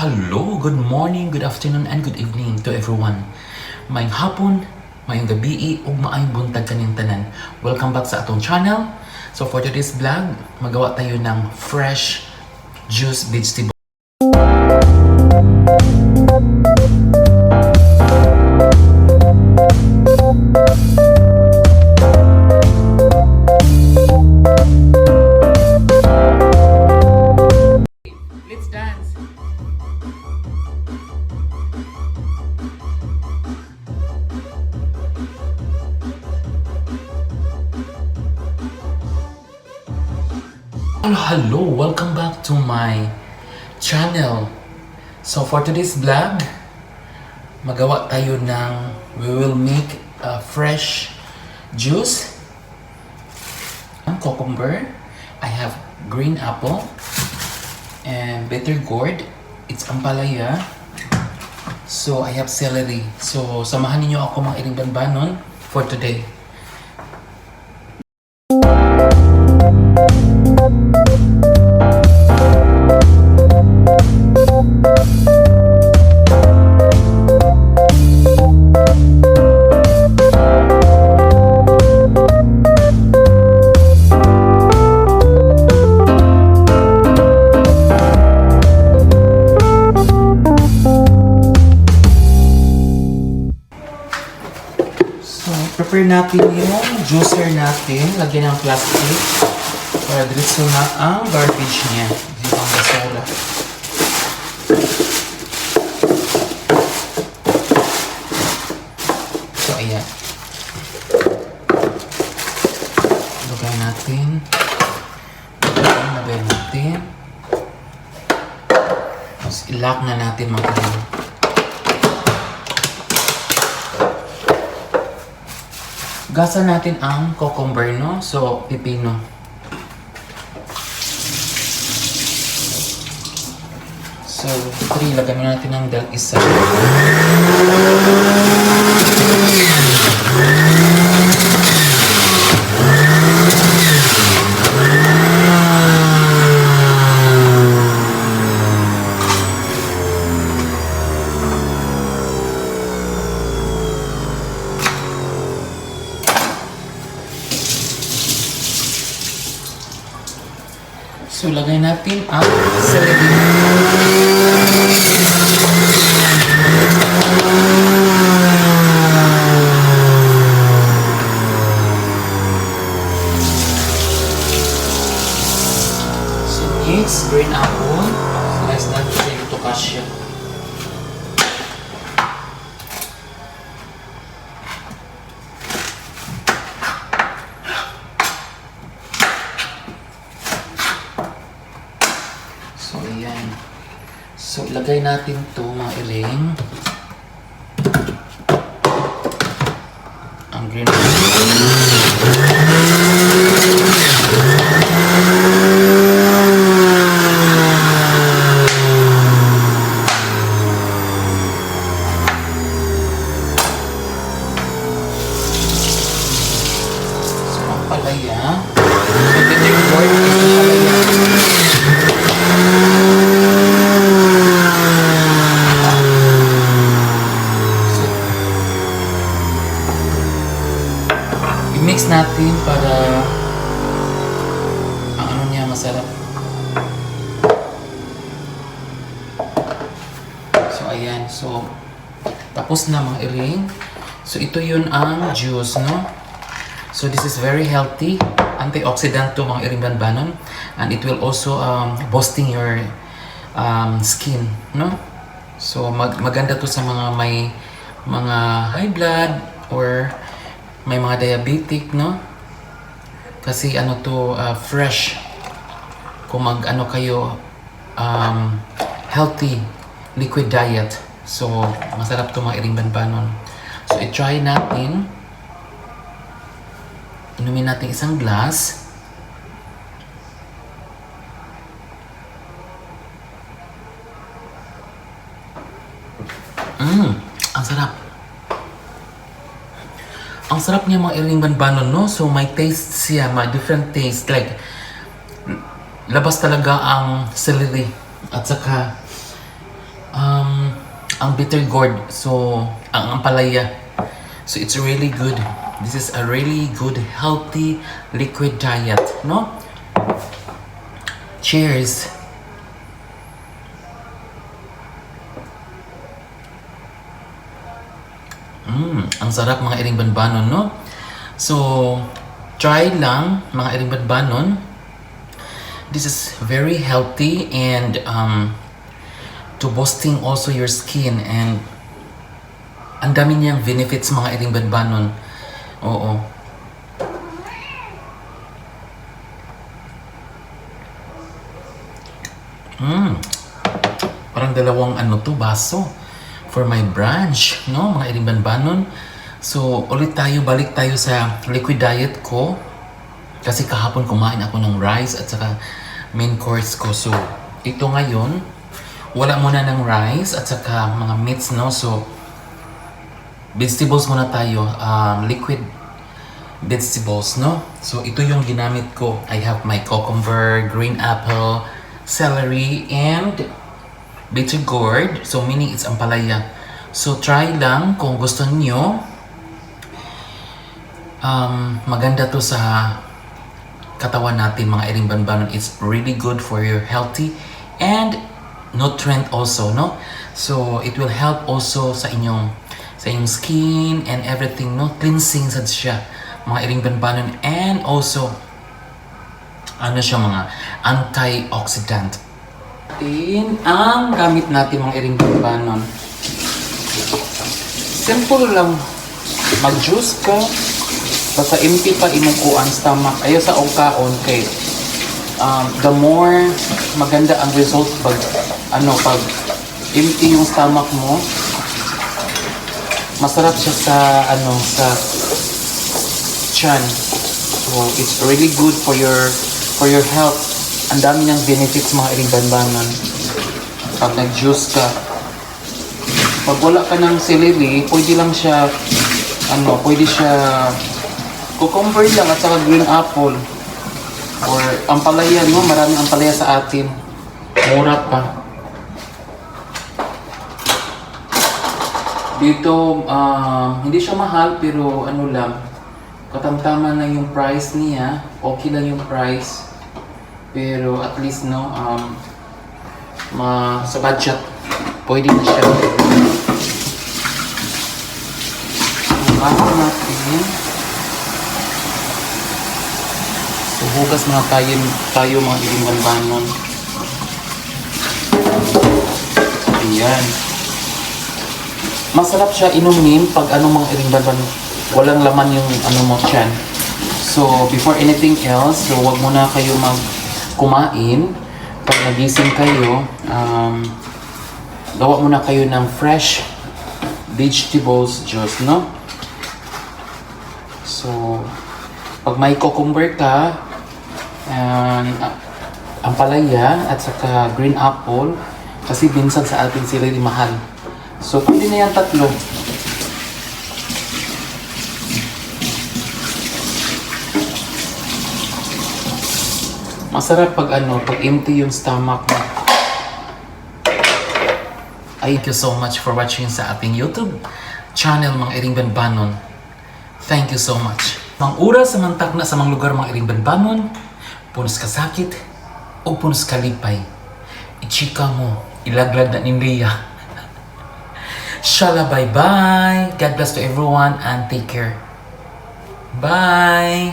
Hello, good morning, good afternoon, and good evening to everyone. Mayong hapon, mayong gabi, ug maayong buntag kaning tanan. Welcome back sa atong channel. So for today's vlog, magawa tayo ng fresh juice vegetable. Let's dance. Hello, welcome back to my channel. So for today's vlog, magawa tayo ng, we will make a fresh juice. Cucumber, I have green apple, and bitter gourd, it's ampalaya. So I have celery. So samahan niyo ako mga iring banbanon for today. Prepare natin yung juicer natin. Lagyan ng plastic para diretso na ang garbage niya. Dito ang basura. So, ayan. Lagyan natin. Lagyan natin. Tapos, ilock na natin mga kanina. Gasan natin ang cucumber, no? So, pipino. So, 3. Lagyan natin ng dal isa. So, lagay natin ang celery. So, next, green apple. Slice natin sa ito kasya. So, ayan. So, ilagay natin to mga iling. Ang green. So, ang palaya. So, dito yung board. I-mix natin para ang ano niya masarap. So ayan, so tapos na mga iring. So ito yun ang juice, no? So this is very healthy, antioxidant to mga iring banbanon, and it will also boosting your skin, no? So maganda to sa mga may mga high blood or may mga diabetic, no? Kasi ano to, fresh. Kung mag-ano kayo, healthy liquid diet. So, masarap to mga iring banbanon. So, i-try natin. Inumin natin isang glass. Ang sarap. Ang sarap niya mga iring banbanon, no? So may taste siya, may different taste. Like, labas talaga ang celery at saka ang bitter gourd, so ang ampalaya. So it's really good. This is a really good healthy liquid diet, no? Cheers. Ang sarap mga iring banbanon, no? So try lang mga iring banbanon. This is very healthy and to boosting also your skin, and ang dami niyang benefits mga iring banbanon. Oo. Parang dalawang baso for my brunch, no? Mga iring banbanon. So, balik tayo sa liquid diet ko. Kasi kahapon kumain ako ng rice at saka main course ko. So, ito ngayon, wala muna ng rice at saka mga meats, no? So, vegetables muna tayo. Liquid vegetables, no? So, ito yung ginamit ko. I have my cucumber, green apple, celery, and bitter gourd. So, meaning it's ampalaya. So, try lang kung gusto niyo. Maganda to sa katawan natin mga iring banbanon. It's really good for your healthy and nutrient also, no? So it will help also sa inyong skin and everything, no? Cleansing sad siya mga iring banbanon, and also siya mga antioxidant. Ang gamit natin mga iring banbanon, simple lang, mag-juice ka. Basta empty pa imong kuan stomach. Ayaw sa kaon kay the more maganda ang result pag empty yung stomach mo. Masarap siya sa sa tiyan. So it's really good for your health. Ang dami ng benefits mga iring banbanon pag nag-juice ka. Pag wala ka ng celery, pwede lang siya pwede siya cucumber lang at saka green apple or ampalaya, no? Maraming ampalaya sa atin, mura pa dito. Hindi siya mahal pero lang, katamtaman lang yung price niya. Okay lang yung price, pero at least, no, sa budget pwede na siya. Bago natin, so, hugas mga tayo mga iring banbanon. Ayan. Masarap siya inumin pag mga iring banbanon, walang laman yung mo tiyan. So, before anything else, so wag muna kayo kumain. Pag nagising kayo, gawa muna kayo ng fresh vegetables juice, no? So, pag may cucumber ka, ampalaya at saka green apple, kasi minsan sa atin sila di mahal. So, pwede na yan tatlo. Masarap pag pag empty yung stomach mo. Thank you so much for watching sa ating YouTube channel mga iring banbanon. Thank you so much. Mang oras sa mantak na sa mga lugar mga iring banbanon, punos KASAKIT o punos KALIPAY, ichika mo, ilaglag na nindiya. Shala, bye-bye. God bless to everyone and take care. Bye!